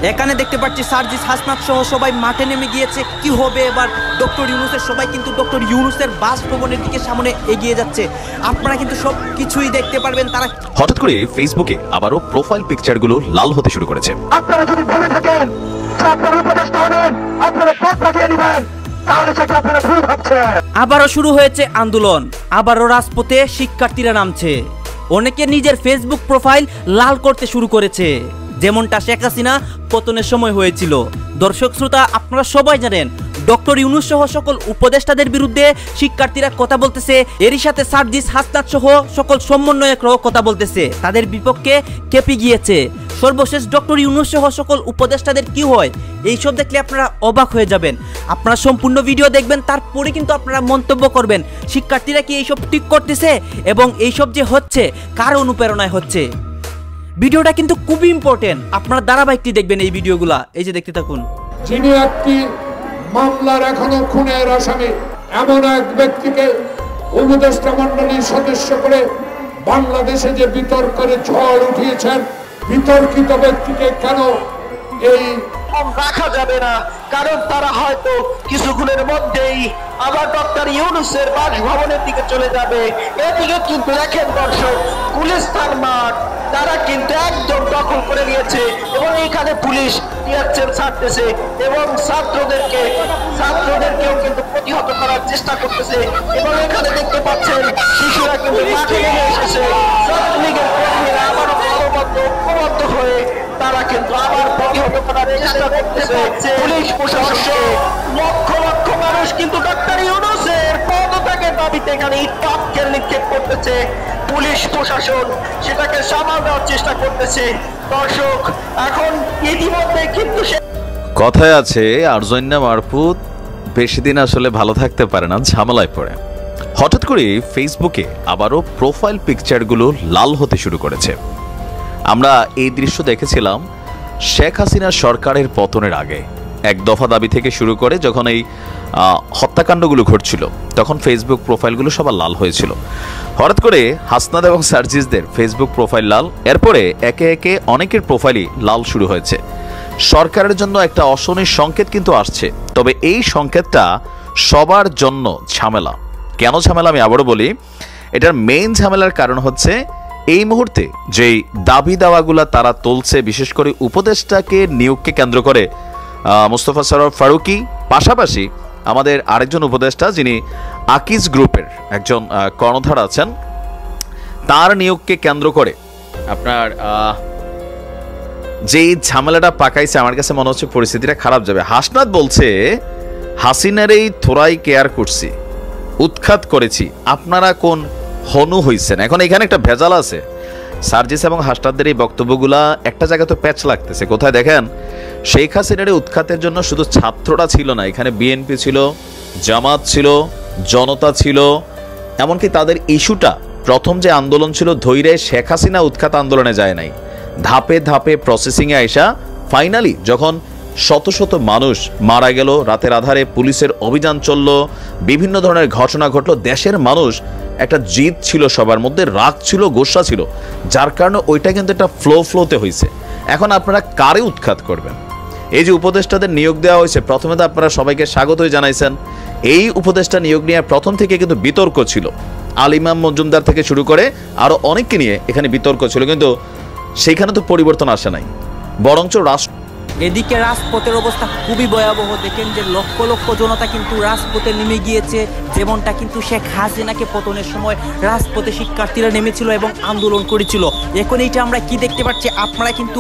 এখানে দেখতে পাচ্ছি সার্জিস হাসনাত সহ সবাই মাঠে নেমে গিয়েছে। কি হবে এবার ডক্টর ইউনূসের? সবাই কিন্তু ডক্টর ইউনূসের বাসভবনের দিকে সামনে এগিয়ে যাচ্ছে। আপনারা কিন্তু সব কিছুই দেখতে পারবেন। তারা হঠাৎ করে ফেসবুকে আবারও প্রোফাইল পিকচারগুলো লাল হতে শুরু করেছে। আপনারা যদি ভেবে থাকেন আপনারা উপদেষ্টা হবেন, আপনারা পথ পাঠিয়ে দিবেন, তাহলে সেটা আপনারা ভুল ভাবছেন। আবারও শুরু হয়েছে আন্দোলন, আবারও রাজপথে শিক্ষার্থীরা নামছে। অনেকে নিজের ফেসবুক প্রোফাইল লাল করতে শুরু করেছে, যেমনটা শেখ হাসিনা পতনের সময় হয়েছিল। দর্শক শ্রোতা, আপনারা সবাই জানেন ডক্টর ইউনূস সহ সকল উপদেষ্টাদের বিরুদ্ধে শিক্ষার্থীরা কথা বলতেছে। এরই সাথে সার্জিস হাসনাত সহ সকল সমন্বয়করাও কথা বলতেছে, তাদের বিপক্ষে কেঁপে গিয়েছে। সর্বশেষ ডক্টর ইউনূস সহ সকল উপদেষ্টাদের কি হয় এইসব দেখলে আপনারা অবাক হয়ে যাবেন। আপনারা সম্পূর্ণ ভিডিও দেখবেন, তারপরে কিন্তু আপনারা মন্তব্য করবেন শিক্ষার্থীরা কি এইসব ঠিক করতেছে এবং এইসব যে হচ্ছে কার অনুপ্রেরণায় হচ্ছে। ভিডিওটা কিন্তু খুবই ইম্পর্টেন্ট, আপনারা ধারাবাহিকটি দেখবেন এই ভিডিওগুলা। এই যে দেখতে থাকুন। যিনি একটি মামলার এখনো খুনের আসামি, এমন এক ব্যক্তিকে উপদেষ্টা মণ্ডলীর সদস্য করে বাংলাদেশে যে বিতর্কের ঝড় উঠিয়েছেন, বিতর্কিত ব্যক্তিকে কেন এই রাখা যাবে না? কারণ তারা হয়তো কিছুক্ষণের মধ্যেই আবার ডক্টর ইউনূসের বাসভবনের দিকে চলে যাবে। এদিকে কিন্তু দেখেন দর্শক, গুলিস্তান মাঠ তারা কিন্তু একদম দখল করে নিয়েছে এবং এখানে পুলিশ টিয়ারশেল ছাড়তেছে এবং ছাত্রদেরকেও কিন্তু প্রতিহত করার চেষ্টা করতেছে। এবং এখানে দেখতে পাচ্ছেন শিশুরা কিন্তু মাঠে নেমে এসেছে। ছাত্রলীগের কর্মীরা আবারও ঐক্যবদ্ধ হয়ে তারা কিন্তু আবার প্রতিহত করার চেষ্টা করতেছে। পুলিশ প্রশাসন লক্ষ লক্ষ মানুষ কিন্তু ডক্টর ইউনূসের পদত্যাগের দাবিতে এখানে ইট পাটকেল নিক্ষেপ করতেছে। পুলিশ প্রশাসন সেটাকে সামাল দেওয়ার চেষ্টা করতেছে। দর্শক, এখন ইতিমধ্যে কিন্তু কথায় আছে আরজন্যা মারফুত বেশি দিন আসলে ভালো থাকতে পারে না, ঝামেলায় পড়ে। হঠাৎ করে ফেসবুকে আবারও প্রোফাইল পিকচারগুলো লাল হতে শুরু করেছে। আমরা এই দৃশ্য দেখেছিলাম শেখ হাসিনা সরকারের পতনের আগে, এক দফা দাবি থেকে শুরু করে যখন এই হত্যাকাণ্ডগুলো ঘটছিল তখন ফেসবুক প্রোফাইলগুলো সবার লাল হয়েছিল। হঠাৎ করে হাসনাত এবং সার্জিসদের ফেসবুক প্রোফাইল লাল, এরপরে একে একে অনেকের প্রোফাইলই লাল শুরু হয়েছে। সরকারের জন্য একটা অশনির সংকেত কিন্তু আসছে, তবে এই সংকেতটা সবার জন্য ঝামেলা। কেন ঝামেলা আমি আবারও বলি, এটার মেইন ঝামেলার কারণ হচ্ছে এই মুহূর্তে যেই দাবি দাওয়াগুলা তারা তুলছে, বিশেষ করে উপদেষ্টাকে নিয়োগকে কেন্দ্র করে মোস্তফা সরোয়ার ফারুকী, পাশাপাশি আমাদের আরেকজন উপদেষ্টা যিনি আকিজ গ্রুপের একজন কর্ণধার আছেন, তার নিয়োগকে কেন্দ্র করে আপনার যেই ঝামেলাটা পাকাইছে, আমার কাছে মনে হচ্ছে পরিস্থিতিটা খারাপ যাবে। হাসনাত বলছে হাসিনার এই থোড়াই কেয়ার করছি, উৎখাত করেছি, আপনারা কোন হনু হইছেন। এখন এখানে একটা ভেজাল আছে। সার্জিস এবং হাসনাতদের এই বক্তব্যগুলা একটা জায়গায় তো প্যাচ লাগতেছে। কোথায় দেখেন, শেখ হাসিনার উৎখাতের জন্য শুধু ছাত্ররা ছিল না, এখানে বিএনপি ছিল, জামাত ছিল, জনতা ছিল, এমনকি তাদের ইস্যুটা প্রথম যে আন্দোলন ছিল ধৈর্যে শেখ হাসিনা উৎখাত আন্দোলনে যায় নাই, ধাপে ধাপে প্রসেসিংয়ে আইসা ফাইনালি যখন শত শত মানুষ মারা গেল, রাতের আধারে পুলিশের অভিযান চলল, বিভিন্ন ধরনের ঘটনা ঘটলো, দেশের মানুষ একটা জিদ ছিল, সবার মধ্যে রাগ ছিল, গোসা ছিল, যার কারণে ওইটা কিন্তু একটা ফ্লোতে হয়েছে। এখন আপনারা কারে উৎখাত করবেন? এই যে উপদেষ্টাদের নিয়োগ দেওয়া হয়েছে, প্রথমে তো আপনারা সবাইকে স্বাগতই জানাইছেন। এই উপদেষ্টা নিয়োগ নিয়ে প্রথম থেকে কিন্তু বিতর্ক ছিল, আলিমাম মজুমদার থেকে শুরু করে আরো অনেককে নিয়ে এখানে বিতর্ক ছিল, কিন্তু সেইখানে তো পরিবর্তন আসে নাই, বরঞ্চ এদিকে রাজপথের অবস্থা খুবই ভয়াবহ। দেখেন যে লক্ষ লক্ষ জনতা কিন্তু রাজপথে নেমে গিয়েছে, যেমনটা কিন্তু শেখ হাসিনাকে পতনের সময় রাজপথে শিক্ষার্থীরা নেমেছিল এবং আন্দোলন করেছিল। এখন এইটা আমরা কি দেখতে পাচ্ছি আপনারা কিন্তু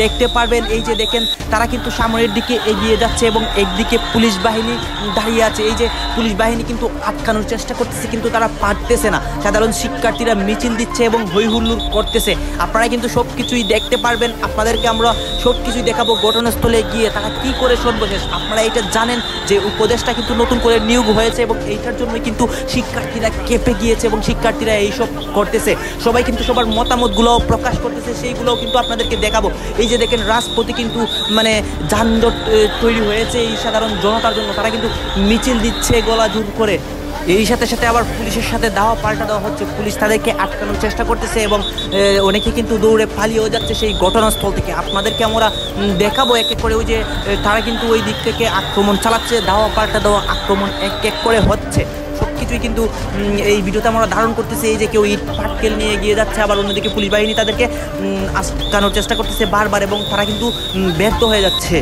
দেখতে পারবেন। এই যে দেখেন তারা কিন্তু সামনের দিকে এগিয়ে যাচ্ছে এবং একদিকে পুলিশ বাহিনী দাঁড়িয়ে আছে। এই যে পুলিশ বাহিনী কিন্তু আটকানোর চেষ্টা করতেছে, কিন্তু তারা পারতেছে না। সাধারণ শিক্ষার্থীরা মিছিল দিচ্ছে এবং হই হুল্লোড় করতেছে। আপনারা কিন্তু সব কিছুই দেখতে পারবেন, আপনাদেরকে আমরা সব কিছুই দেখাবো ঘটনাস্থলে গিয়ে তারা কি করে। সর্বশেষ আপনারা এটা জানেন যে উপদেষ্টা কিন্তু নতুন করে নিয়োগ হয়েছে এবং এইটার জন্য কিন্তু শিক্ষার্থীরা কেঁপে গিয়েছে এবং শিক্ষার্থীরা এইসব করতেছে। সবাই কিন্তু সবার মতামতগুলোও প্রকাশ করতেছে, সেইগুলোও কিন্তু আপনাদেরকে দেখাবো। এই যে দেখেন রাজপথে কিন্তু মানে যানজট তৈরি হয়েছে এই সাধারণ জনতার জন্য, তারা কিন্তু মিছিল দিচ্ছে গলা জোর করে। এই সাথে সাথে আবার পুলিশের সাথে দাওয়া পাল্টা দেওয়া হচ্ছে, পুলিশ তাদেরকে আটকানোর চেষ্টা করতেছে এবং অনেকে কিন্তু দৌড়ে পালিয়েও যাচ্ছে সেই ঘটনাস্থল থেকে। আপনাদেরকে আমরা দেখাবো এক এক করে, ওই যে তারা কিন্তু ওই দিক থেকে আক্রমণ চালাচ্ছে, দাওয়া পাল্টা দেওয়া আক্রমণ এক এক করে হচ্ছে। সব কিছুই কিন্তু এই ভিডিওতে আমরা ধারণ করতেছি। এই যে কেউ ইট পাটকেল নিয়ে এগিয়ে যাচ্ছে, আবার অন্যদিকে পুলিশ বাহিনী তাদেরকে আটকানোর চেষ্টা করতেছে বারবার এবং তারা কিন্তু ব্যর্থ হয়ে যাচ্ছে।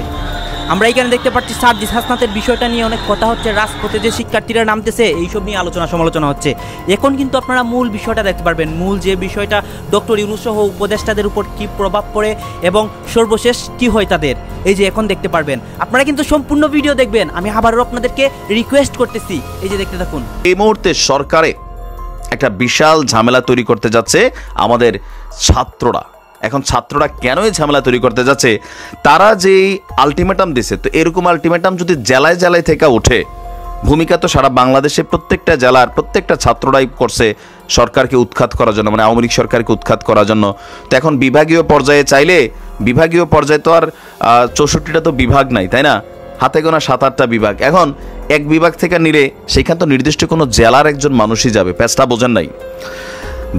আমরা এখানে দেখতে পাচ্ছি সার্জিস হাসনাতের বিষয়টা নিয়ে অনেক কথা হচ্ছে, রাজপথে যে শিক্ষার্থীরা নামতেছে এইসব নিয়ে আলোচনা সমালোচনা হচ্ছে। এখন কিন্তু আপনারা মূল বিষয়টা দেখতে পারবেন, মূল যে বিষয়টা ডক্টর ইউনূস সহ উপদেষ্টাদের উপর কী প্রভাব পড়ে এবং সর্বশেষ কি হয় তাদের, এই যে এখন দেখতে পারবেন। আপনারা কিন্তু সম্পূর্ণ ভিডিও দেখবেন, আমি আবারও আপনাদেরকে রিকোয়েস্ট করতেছি, এই যে দেখতে থাকুন। এই মুহূর্তে সরকারে একটা বিশাল ঝামেলা তৈরি করতে যাচ্ছে আমাদের ছাত্ররা। এখন ছাত্ররা কেন এই ঝামেলা তৈরি করতে যাচ্ছে, তারা যে আলটিমেটাম দিছে, তো এরকম আলটিমেটাম যদি জেলায় জেলায় থেকে ওঠে, ভূমিকা তো সারা বাংলাদেশে প্রত্যেকটা জেলার প্রত্যেকটা ছাত্ররাই করছে সরকারকে উৎখাত করার জন্য, মানে আওয়ামী লীগ সরকারকে উৎখাত করার জন্য। তো এখন বিভাগীয় পর্যায়ে চাইলে, বিভাগীয় পর্যায়ে তো আর 64টা তো বিভাগ নাই, তাই না, হাতে গোনা 7-8টা বিভাগ। এখন এক বিভাগ থেকে নিলে সেখান তো নির্দিষ্ট কোনো জেলার একজন মানুষই যাবে, প্যাচটা বোঝেন নাই।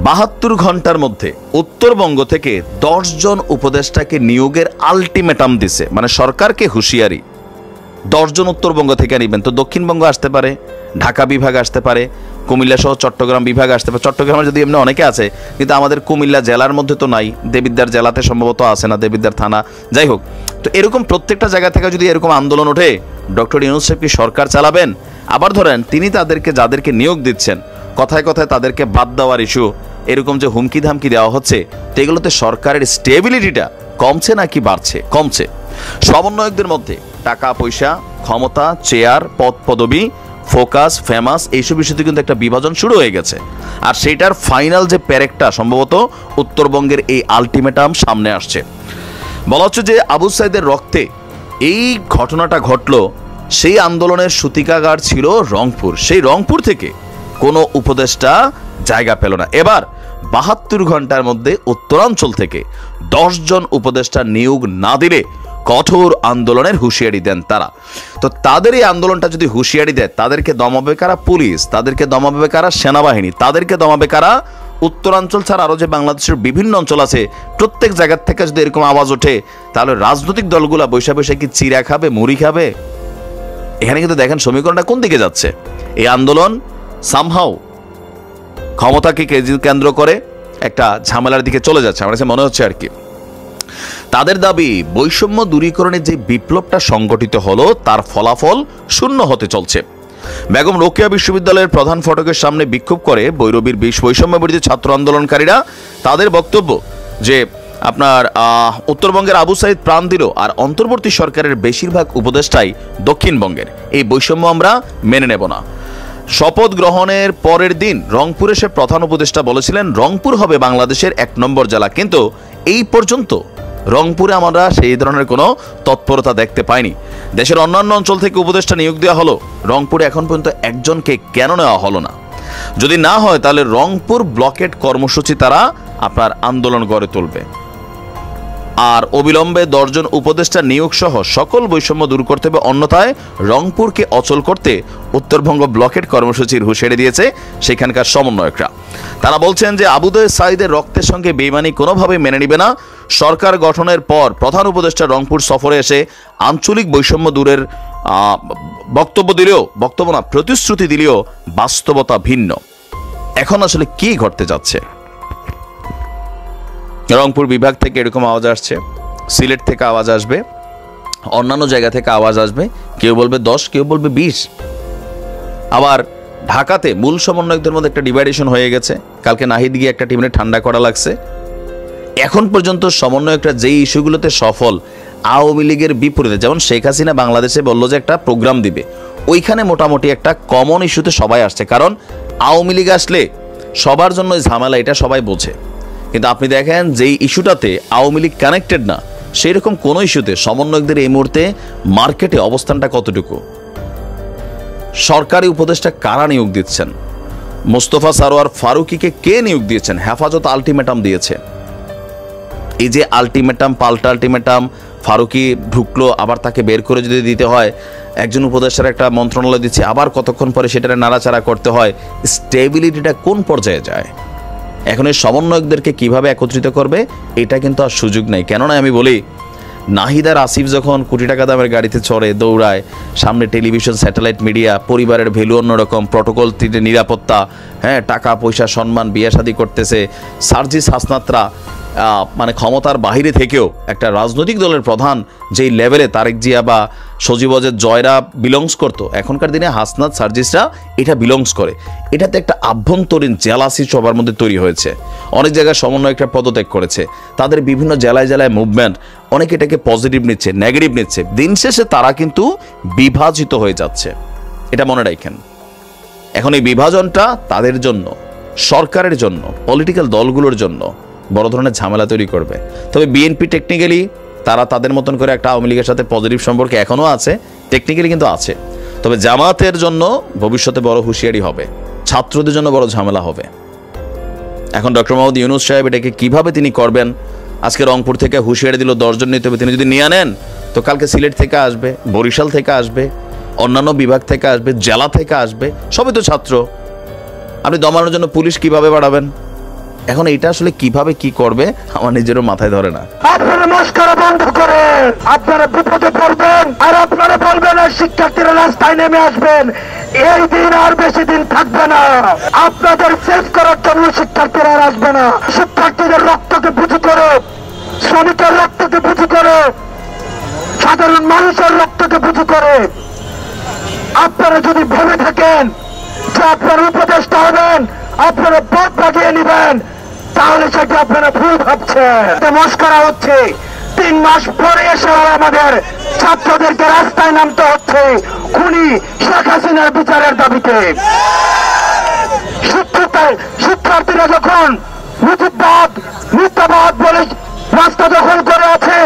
72 ঘন্টার মধ্যে উত্তরবঙ্গ থেকে 10 জন উপদেষ্টাকে নিয়োগের আলটিমেটাম দিছে, মানে সরকারকে হুঁশিয়ারি। 10 জন উত্তরবঙ্গ থেকে নিবেন, তো দক্ষিণবঙ্গ আসতে পারে, ঢাকা বিভাগ আসতে পারে, কুমিল্লা সহ চট্টগ্রাম বিভাগ আসতে পারে। চট্টগ্রামে যদি এমনি অনেকে আছে, কিন্তু আমাদের কুমিল্লা জেলার মধ্যে তো নাই, দেবিদ্বার জেলাতে সম্ভবত আছে না, দেবিদ্বার থানা, যাই হোক। তো এরকম প্রত্যেকটা জায়গা থেকে যদি এরকম আন্দোলন ওঠে, ডক্টর ইউনূস সাহেব কি সরকার চালাবেন? আবার ধরেন তিনি তাদেরকে যাদেরকে নিয়োগ দিচ্ছেন, কথায় কথায় তাদেরকে বাদ দেওয়ার ইস্যু, এরকম যে হুমকি ধামকি দেওয়া হচ্ছে, তো এগুলোতে সরকারের স্টেবিলিটিটা কমছে নাকি বাড়ছে? কমছে। সমন্বয়কদের মধ্যে টাকা পয়সা, ক্ষমতা, চেয়ার, পদ পদবি, ফোকাস, ফেমাস, এইসব বিষয়তে কিন্তু একটা বিভাজন শুরু হয়ে গেছে। আর সেইটার ফাইনাল যে প্যারেকটা সম্ভবত উত্তরবঙ্গের এই আলটিমেটাম সামনে আসছে। বলা হচ্ছে যে আবু সাইদের রক্তে এই ঘটনাটা ঘটল, সেই আন্দোলনের সূতিকাগার ছিল রংপুর। সেই রংপুর থেকে কোনো উপদেষ্টা জায়গা পেল না। এবার 72 ঘন্টার মধ্যে উত্তরাঞ্চল থেকে 10 জন উপদেষ্টা নিয়োগ না দিলে কঠোর আন্দোলনের হুঁশিয়ারি দেন তারা। তো তাদের এই আন্দোলনটা যদি হুঁশিয়ারি দেয়, তাদেরকে দমাবে কারা? পুলিশ। তাদেরকে দমাবে কারা? সেনাবাহিনী। তাদেরকে দমাবে কারা? উত্তরাঞ্চল ছাড়া আরও যে বাংলাদেশের বিভিন্ন অঞ্চল আছে, প্রত্যেক জায়গার থেকে যদি এরকম আওয়াজ ওঠে, তাহলে রাজনৈতিক দলগুলা বৈশা বৈশা কি চিরা খাবে, মুড়ি খাবে? এখানে কিন্তু দেখেন সমীকরণটা কোন দিকে যাচ্ছে। এই আন্দোলন সামহাও ক্ষমতাকে কেন্দ্র করে একটা ঝামেলার দিকে চলে যাচ্ছে, আমার কাছে মনে হচ্ছে আর কি। তাদের দাবি, বৈষম্য দূরীকরণের যে বিপ্লবটা সংগঠিত হলো, তার ফলাফল শূন্য হতে চলছে। বেগম রোকেয়া বিশ্ববিদ্যালয়ের প্রধান ফটকের সামনে বিক্ষোভ করে বৈরবীর বৈষম্য বিরোধী ছাত্র আন্দোলনকারীরা। তাদের বক্তব্য যে আপনার উত্তরবঙ্গের আবু সাইদ প্রাণ দিল, আর অন্তর্বর্তী সরকারের বেশিরভাগ উপদেষ্টাই দক্ষিণবঙ্গের। এই বৈষম্য আমরা মেনে নেব না। শপথ গ্রহণের পরের দিন রংপুরে সে প্রধান উপদেষ্টা বলেছিলেন রংপুর হবে বাংলাদেশের 1 নম্বর জেলা, কিন্তু এই পর্যন্ত রংপুরে আমরা সেই ধরনের কোনো তৎপরতা দেখতে পাইনি। দেশের অন্যান্য অঞ্চল থেকে উপদেষ্টা নিয়োগ দেওয়া হলো, রংপুরে এখন পর্যন্ত একজনকে কেন নেওয়া হলো না? যদি না হয় তাহলে রংপুর ব্লকেট কর্মসূচি তারা আপনার আন্দোলন গড়ে তুলবে। আর অবিলম্বে 10 জন উপদেষ্টা নিয়োগ সহ সকল বৈষম্য দূর করতে হবে, অন্যথায় রংপুরকে অচল করতে উত্তরবঙ্গ ব্লকেট কর্মসূচির হুঁশিয়ারি দিয়েছে সেখানকার সমন্বয়করা। তারা বলছেন যে আবু সাইদের রক্তের সঙ্গে বেইমানি কোনোভাবে মেনে নিবে না। সরকার গঠনের পর প্রধান উপদেষ্টা রংপুর সফরে এসে আঞ্চলিক বৈষম্য দূরের প্রতিশ্রুতি দিলেও বাস্তবতা ভিন্ন। এখন আসলে কি ঘটতে যাচ্ছে? রংপুর বিভাগ থেকে এরকম আওয়াজ আসছে, সিলেট থেকে আওয়াজ আসবে, অন্যান্য জায়গা থেকে আওয়াজ আসবে, কেউ বলবে 10, কেউ বলবে 20। আবার ঢাকাতে মূল সমন্বয়কদের মধ্যে একটা ডিভাইডেশন হয়ে গেছে। কালকে নাহিদ গিয়ে একটা টিমে ঠান্ডা করা লাগছে। এখন পর্যন্ত সমন্বয়করা যেই ইস্যুগুলোতে সফল, আওয়ামী লীগের বিপরীতে, যেমন শেখ হাসিনা বাংলাদেশে বললো যে একটা প্রোগ্রাম দিবে, ওইখানে মোটামুটি একটা কমন ইস্যুতে সবাই আসছে। কারণ আওয়ামী লীগ আসলে সবার জন্য ঝামেলা, এটা সবাই বোঝে। কিন্তু আপনি দেখেন যেই ইস্যুটাতে আওয়ামী লীগ কানেক্টেড না, সেই রকম কোনো ইস্যুতে সমন্বয়কদের এই মুহূর্তে মার্কেটে অবস্থানটা কতটুকু? সরকারি উপদেষ্টা কারা নিয়োগ দিচ্ছেন? মোস্তফা সারোয়ার ফারুকীকে কে নিয়োগ দিয়েছেন? হেফাজত আলটিমেটাম দিয়েছে। এই যে আলটিমেটাম, পাল্টা আলটিমেটাম, ফারুকি ঢুকলো, আবার তাকে বের করে যদি দিতে হয়, একজন উপদেষ্টার একটা মন্ত্রণালয় দিচ্ছে, আবার কতক্ষণ পরে সেটা নাড়াচাড়া করতে হয়, স্টেবিলিটিটা কোন পর্যায়ে যায়? এখন এই সমন্বয়কদেরকে কিভাবে একত্রিত করবে এটা কিন্তু আর সুযোগ নেই। কেননা আমি বলি, নাহিদার আসিফ যখন কোটি টাকা দামের গাড়িতে চড়ে দৌড়ায়, সামনে টেলিভিশন, স্যাটেলাইট মিডিয়া, পরিবারের ভ্যালু অন্যরকম, প্রটোকল, নিরাপত্তা, হ্যাঁ, টাকা পয়সা, সম্মান, বিয়ে শাদী করতেছে, সার্জিস হাসনাতরা মানে ক্ষমতার বাহিরে থেকেও একটা রাজনৈতিক দলের প্রধান যেই লেভেলে তারেক জিয়া বা সজীব ওয়াজেদ জয়রা বিলংস করতো, এখনকার দিনে হাসনাত, সার্জিসরা এটা বিলংস করে। এটাতে একটা আভ্যন্তরীণ জেলাসি সবার মধ্যে তৈরি হয়েছে। অনেক জায়গায় সমন্বয়করা পদত্যাগ করেছে, তাদের বিভিন্ন জেলায় জেলায় মুভমেন্ট, অনেকে এটাকে পজিটিভ নিচ্ছে, নেগেটিভ নিচ্ছে, দিন শেষে তারা কিন্তু বিভাজিত হয়ে যাচ্ছে। এটা মনে রাখেন। এখন এই বিভাজনটা তাদের জন্য, সরকারের জন্য, পলিটিক্যাল দলগুলোর জন্য বড় ধরনের ঝামেলা তৈরি করবে। তবে বিএনপি টেকনিক্যালি তারা তাদের মতন করে একটা আওয়ামী লীগের সাথে পজিটিভ সম্পর্ক এখনও আছে, টেকনিক্যালি কিন্তু আছে। তবে জামাতের জন্য ভবিষ্যতে বড় হুঁশিয়ারি হবে, ছাত্রদের জন্য বড় ঝামেলা হবে। এখন ডক্টর মোহাম্মদ ইউনূস সাহেব এটাকে কিভাবে তিনি করবেন? আজকে রংপুর থেকে হুঁশিয়ারি দিল 10 জন নিতে হবে, তিনি যদি নিয়ে আনেন তো কালকে সিলেট থেকে আসবে, বরিশাল থেকে আসবে, অন্যান্য বিভাগ থেকে আসবে, জেলা থেকে আসবে, সবই তো ছাত্র। আপনি দমানোর জন্য পুলিশ কিভাবে বাড়াবেন? এখন এটা আসলে কিভাবে কি করবে আমার নিজেরও মাথায় ধরে না। আপনারা মস্করা বন্ধ করেন, আপনারা বিপদে পড়বেন, আর আপনারা বলবেন আর শিক্ষার্থীরা রাস্তায় নেমে আসবেন। এই দিন আর বেশি দিন থাকবে না। আপনাদের সেভ করার জন্য শিক্ষার্থীরা আর আসবে না। শিক্ষার্থীদের রক্তকে বুঝি করে, শ্রমিকের রক্তকে বুঝি করে, সাধারণ মানুষের রক্তকে বুঝি করে আপনারা যদি ভেবে থাকেন যে আপনারা উপদেষ্টা হবেন, আপনারা পথ বাগিয়ে নেবেন, তাহলে সেটা আপনারা ভুল ভাবছেন। মস্করা হচ্ছে। 3 মাস পরে এসে আমাদের ছাত্রদেরকে রাস্তায় নামতে হচ্ছে খুনি শেখ হাসিনার বিচারের দাবিতে। শিক্ষার্থীরা যখন মুজিববাদ, মিথ্যাবাদ বলে রাস্তা দখল করে আছে,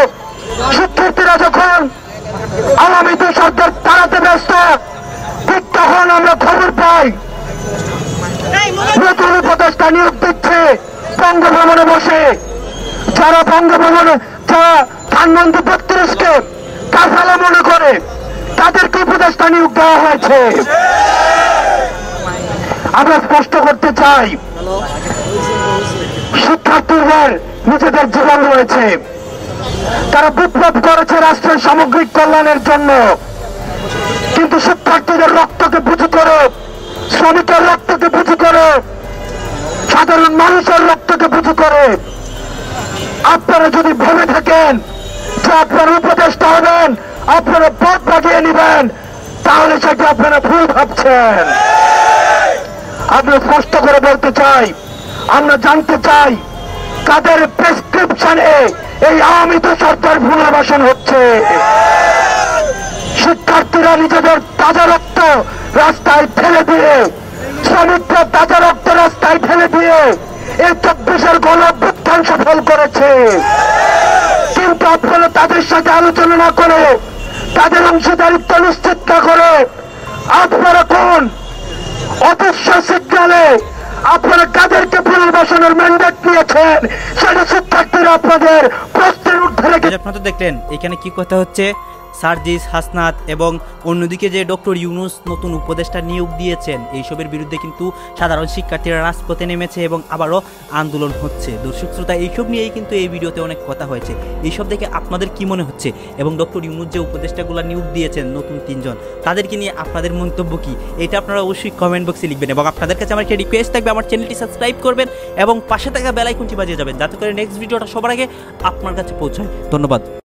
শিক্ষার্থীরা যখন আওয়ামী দোষরদের তাড়াতে ব্যস্ত, ঠিক তখন আমরা খবর পাই নতুন উপদেষ্টা নিয়োগ দিচ্ছে বঙ্গভবনে বসে। যারা বঙ্গভবনে, যারা ধানমন্ত্রী 32কে কাফালা মনে করে, তাদেরকে উপদেষ্টা নিয়োগ দেওয়া হয়েছে। আমরা স্পষ্ট করতে চাই, শিক্ষার্থীদের নিজেদের জীবন রয়েছে, তারা বিপ্লব করেছে রাষ্ট্রের সামগ্রিক কল্যাণের জন্য, কিন্তু শিক্ষার্থীদের রক্তকে বুঝি করে, শ্রমিকের রক্তকে বুঝি করে, সাধারণ মানুষের রক্তকে বুঝি করে আপনারা যদি ভেবে থাকেন যে আপনারা উপদেষ্টা হবেন, আপনারা পথ বাগিয়ে নেবেন, তাহলে সেটা আপনারা ভুল ভাবছেন। আমরা স্পষ্ট করে বলতে চাই, আমরা জানতে চাই কাদের প্রেসক্রিপশনে এই আওয়ামী সরকার পুনর্বাসন হচ্ছে। শিক্ষার্থীরা নিজেদের তাজা রক্ত রাস্তায় ফেলে দিয়ে, শ্রমিকরা তাজা রক্ত রাস্তায় ফেলে দিয়ে এই 24-এর গণঅভ্যুত্থান সফল করেছে। কিন্তু আপনারা তাদের সাথে আলোচনা না করে, তাদের অংশীদারিত্ব নিশ্চিত না করে, আপনারা কোন অদৃশ্য সিগন্যালে আপনারা কাদেরকে পুনর্বাসনের ম্যান্ডেট নিয়েছেন সেটা শিক্ষার্থীরা আপনাদের প্রশ্নের ঊর্ধ্বে রেখে। আপনারা তো দেখলেন এখানে কি কথা হচ্ছে। সার্জিস, হাসনাত এবং অন্যদিকে যে ডক্টর ইউনূস নতুন উপদেষ্টা নিয়োগ দিয়েছেন, এইসবের বিরুদ্ধে কিন্তু সাধারণ শিক্ষার্থীরা রাজপথে নেমেছে এবং আবারও আন্দোলন হচ্ছে। দর্শক শ্রোতা, এইসব নিয়েই কিন্তু এই ভিডিওতে অনেক কথা হয়েছে। এইসব দেখে আপনাদের কি মনে হচ্ছে এবং ডক্টর ইউনূস যে উপদেষ্টাগুলো নিয়োগ দিয়েছেন নতুন 3 জন, তাদেরকে নিয়ে আপনাদের মন্তব্য কি, এটা আপনারা অবশ্যই কমেন্ট বক্সে লিখবেন। এবং আপনাদের কাছে আমার একটা রিকোয়েস্ট থাকবে, আমার চ্যানেলটি সাবস্ক্রাইব করবেন এবং পাশে থাকা বেল আইকনটি বাজিয়ে যাবেন, যাতে করে নেক্সট ভিডিওটা সবার আগে আপনার কাছে পৌঁছায়। ধন্যবাদ।